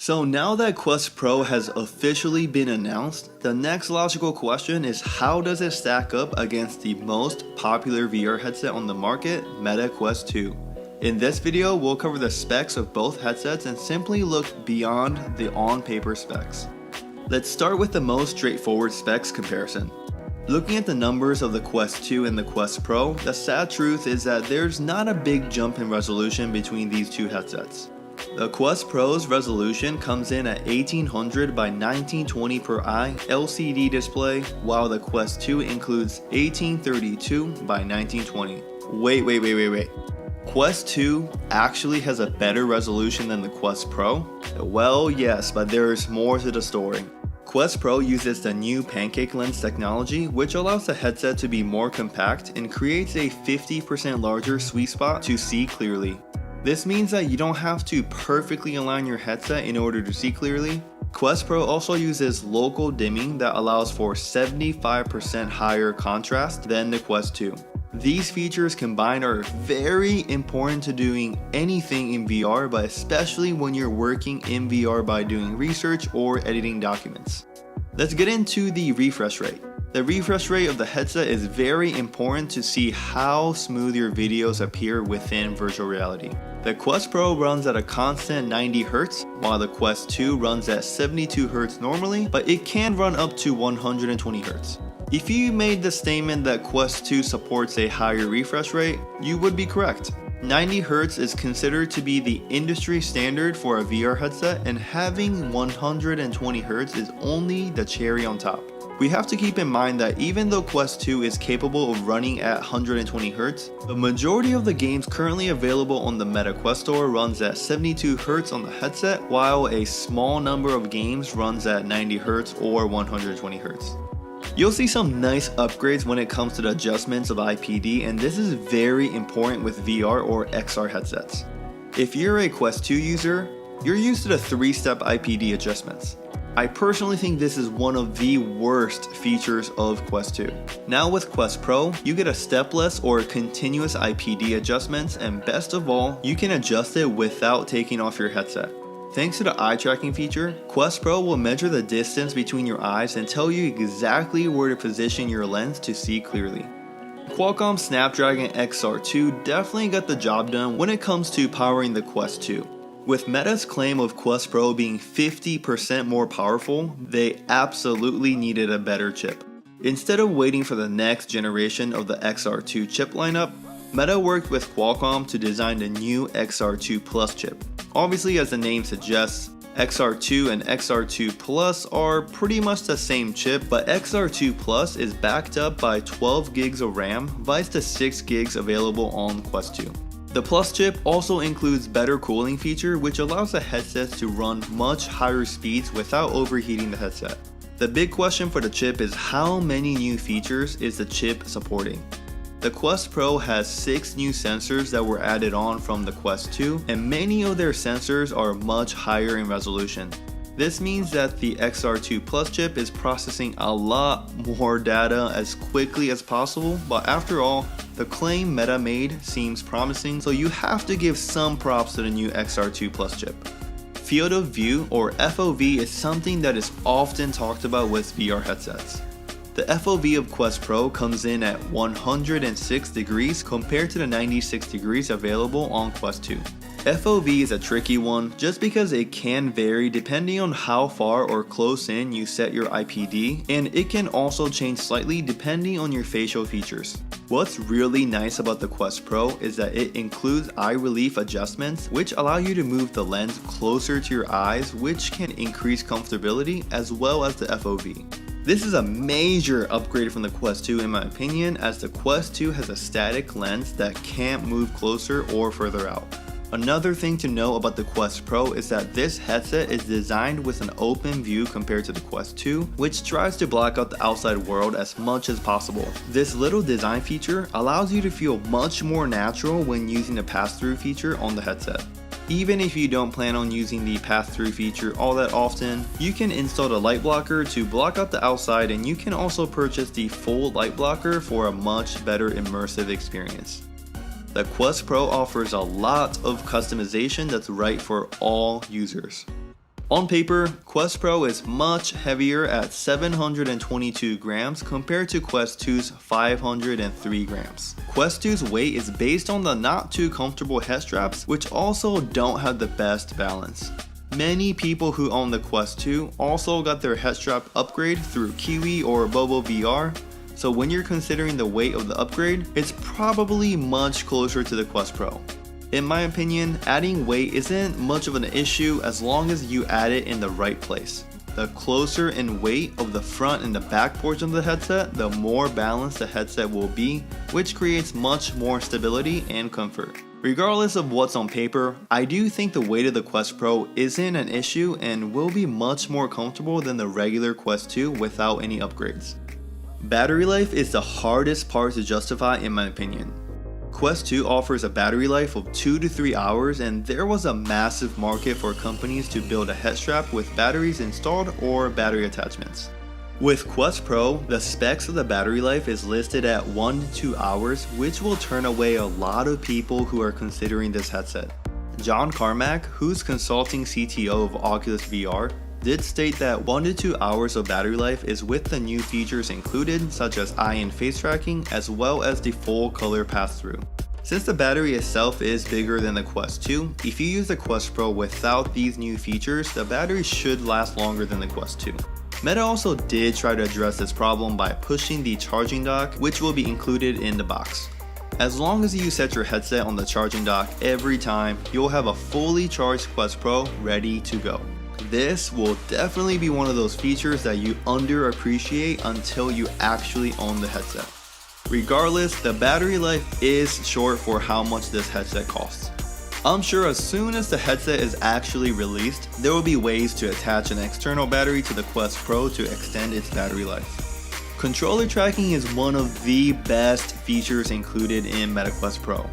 So now that Quest Pro has officially been announced, the next logical question is how does it stack up against the most popular VR headset on the market, Meta Quest 2? In this video, we'll cover the specs of both headsets and simply look beyond the on-paper specs. Let's start with the most straightforward specs comparison. Looking at the numbers of the Quest 2 and the Quest Pro, the sad truth is that there's not a big jump in resolution between these two headsets. The Quest Pro's resolution comes in at 1800 by 1920 per eye LCD display, while the Quest 2 includes 1832 by 1920. Wait. Quest 2 actually has a better resolution than the Quest Pro? Well, yes, but there's more to the story. Quest Pro uses the new pancake lens technology, which allows the headset to be more compact and creates a 50% larger sweet spot to see clearly. This means that you don't have to perfectly align your headset in order to see clearly. Quest Pro also uses local dimming that allows for 75% higher contrast than the Quest 2. These features combined are very important to doing anything in VR, but especially when you're working in VR by doing research or editing documents. Let's get into the refresh rate. The refresh rate of the headset is very important to see how smooth your videos appear within virtual reality. The Quest Pro runs at a constant 90 Hz, while the Quest 2 runs at 72 Hz normally, but it can run up to 120 Hz. If you made the statement that Quest 2 supports a higher refresh rate, you would be correct. 90 Hz is considered to be the industry standard for a VR headset, and having 120 Hz is only the cherry on top. We have to keep in mind that even though Quest 2 is capable of running at 120 Hz, the majority of the games currently available on the Meta Quest Store runs at 72 Hz on the headset, while a small number of games runs at 90 Hz or 120 Hz. You'll see some nice upgrades when it comes to the adjustments of IPD, and this is very important with VR or XR headsets. If you're a Quest 2 user, you're used to the 3-step IPD adjustments. I personally think this is one of the worst features of Quest 2. Now with Quest Pro, you get a stepless or continuous IPD adjustments, and best of all, you can adjust it without taking off your headset. Thanks to the eye tracking feature, Quest Pro will measure the distance between your eyes and tell you exactly where to position your lens to see clearly. Qualcomm Snapdragon XR2 definitely got the job done when it comes to powering the Quest 2. With Meta's claim of Quest Pro being 50% more powerful, they absolutely needed a better chip. Instead of waiting for the next generation of the XR2 chip lineup, Meta worked with Qualcomm to design the new XR2 Plus chip. Obviously, as the name suggests, XR2 and XR2 Plus are pretty much the same chip, but XR2 Plus is backed up by 12 gigs of RAM, vice the 6 gigs available on Quest 2. The Plus chip also includes better cooling feature, which allows the headsets to run much higher speeds without overheating the headset. The big question for the chip is how many new features is the chip supporting? The Quest Pro has 6 new sensors that were added on from the Quest 2, and many of their sensors are much higher in resolution. This means that the XR2 Plus chip is processing a lot more data as quickly as possible, but after all, the claim Meta made seems promising, so you have to give some props to the new XR2 Plus chip. Field of view, or FOV, is something that is often talked about with VR headsets. The FOV of Quest Pro comes in at 106 degrees compared to the 96 degrees available on Quest 2. FOV is a tricky one just because it can vary depending on how far or close in you set your IPD, and it can also change slightly depending on your facial features. What's really nice about the Quest Pro is that it includes eye relief adjustments, which allow you to move the lens closer to your eyes, which can increase comfortability as well as the FOV. This is a major upgrade from the Quest 2 in my opinion, as the Quest 2 has a static lens that can't move closer or further out. Another thing to know about the Quest Pro is that this headset is designed with an open view compared to the Quest 2, which tries to block out the outside world as much as possible. This little design feature allows you to feel much more natural when using the pass-through feature on the headset. Even if you don't plan on using the pass-through feature all that often, you can install the light blocker to block out the outside, and you can also purchase the full light blocker for a much better immersive experience. The Quest Pro offers a lot of customization that's right for all users. On paper, Quest Pro is much heavier at 722 grams compared to Quest 2's 503 grams. Quest 2's weight is based on the not too comfortable head straps, which also don't have the best balance. Many people who own the Quest 2 also got their head strap upgrade through Kiwi or Bobo VR, so when you're considering the weight of the upgrade, it's probably much closer to the Quest Pro. In my opinion, adding weight isn't much of an issue as long as you add it in the right place. The closer in weight of the front and the back portion of the headset, the more balanced the headset will be, which creates much more stability and comfort. Regardless of what's on paper, I do think the weight of the Quest Pro isn't an issue and will be much more comfortable than the regular Quest 2 without any upgrades. Battery life is the hardest part to justify in my opinion. Quest 2 offers a battery life of 2 to 3 hours, and there was a massive market for companies to build a head strap with batteries installed or battery attachments. With Quest Pro, the specs of the battery life is listed at 1 to 2 hours, which will turn away a lot of people who are considering this headset. John Carmack, who's consulting CTO of Oculus VR, did state that 1 to 2 hours of battery life is with the new features included, such as eye and face tracking, as well as the full color pass-through. Since the battery itself is bigger than the Quest 2, if you use the Quest Pro without these new features, the battery should last longer than the Quest 2. Meta also did try to address this problem by pushing the charging dock, which will be included in the box. As long as you set your headset on the charging dock every time, you'll have a fully charged Quest Pro ready to go. This will definitely be one of those features that you underappreciate until you actually own the headset. Regardless, the battery life is short for how much this headset costs. I'm sure as soon as the headset is actually released, there will be ways to attach an external battery to the Quest Pro to extend its battery life. Controller tracking is one of the best features included in Meta Quest Pro.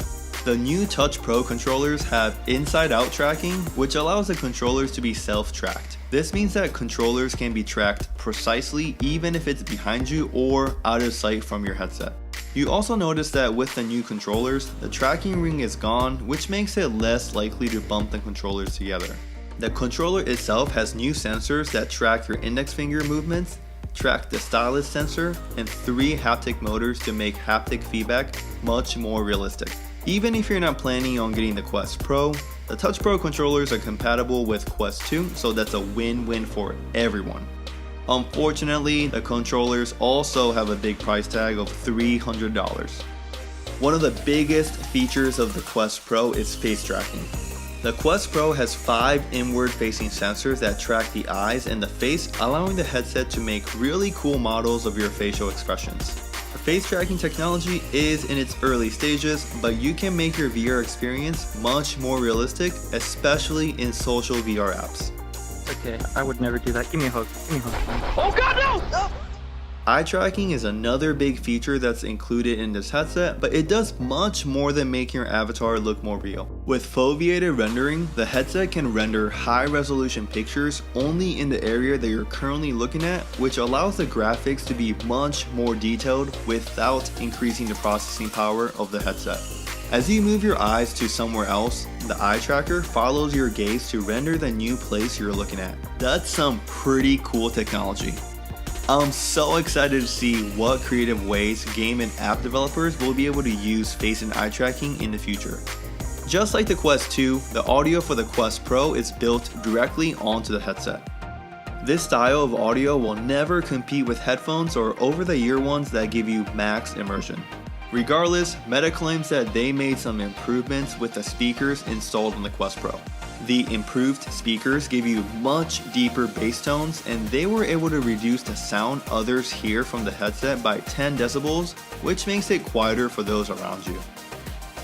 The new Touch Pro controllers have inside-out tracking, which allows the controllers to be self-tracked. This means that controllers can be tracked precisely even if it's behind you or out of sight from your headset. You also notice that with the new controllers, the tracking ring is gone, which makes it less likely to bump the controllers together. The controller itself has new sensors that track your index finger movements, track the stylus sensor, and 3 haptic motors to make haptic feedback much more realistic. Even if you're not planning on getting the Quest Pro, the Touch Pro controllers are compatible with Quest 2, so that's a win-win for everyone. Unfortunately, the controllers also have a big price tag of $300. One of the biggest features of the Quest Pro is face tracking. The Quest Pro has 5 inward-facing sensors that track the eyes and the face, allowing the headset to make really cool models of your facial expressions. The face tracking technology is in its early stages, but you can make your VR experience much more realistic, especially in social VR apps. Okay, I would never do that. Give me a hug. Give me a hug. Oh god, no! No! Eye tracking is another big feature that's included in this headset, but it does much more than making your avatar look more real. With foveated rendering, the headset can render high-resolution pictures only in the area that you're currently looking at, which allows the graphics to be much more detailed without increasing the processing power of the headset. As you move your eyes to somewhere else, the eye tracker follows your gaze to render the new place you're looking at. That's some pretty cool technology. I'm so excited to see what creative ways game and app developers will be able to use face and eye tracking in the future. Just like the Quest 2, the audio for the Quest Pro is built directly onto the headset. This style of audio will never compete with headphones or over-the-ear ones that give you max immersion. Regardless, Meta claims that they made some improvements with the speakers installed on the Quest Pro. The improved speakers give you much deeper bass tones, and they were able to reduce the sound others hear from the headset by 10 decibels, which makes it quieter for those around you.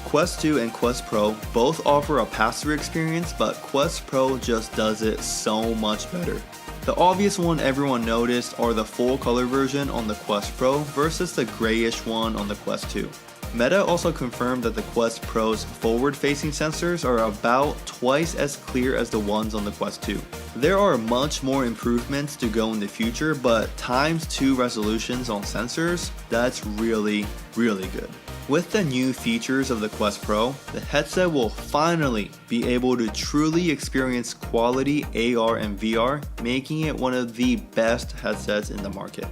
Quest 2 and Quest Pro both offer a pass-through experience, but Quest Pro just does it so much better. The obvious one everyone noticed are the full color version on the Quest Pro versus the grayish one on the Quest 2. Meta also confirmed that the Quest Pro's forward-facing sensors are about twice as clear as the ones on the Quest 2. There are much more improvements to go in the future, but ×2 resolutions on sensors, that's really good. With the new features of the Quest Pro, the headset will finally be able to truly experience quality AR and VR, making it one of the best headsets in the market.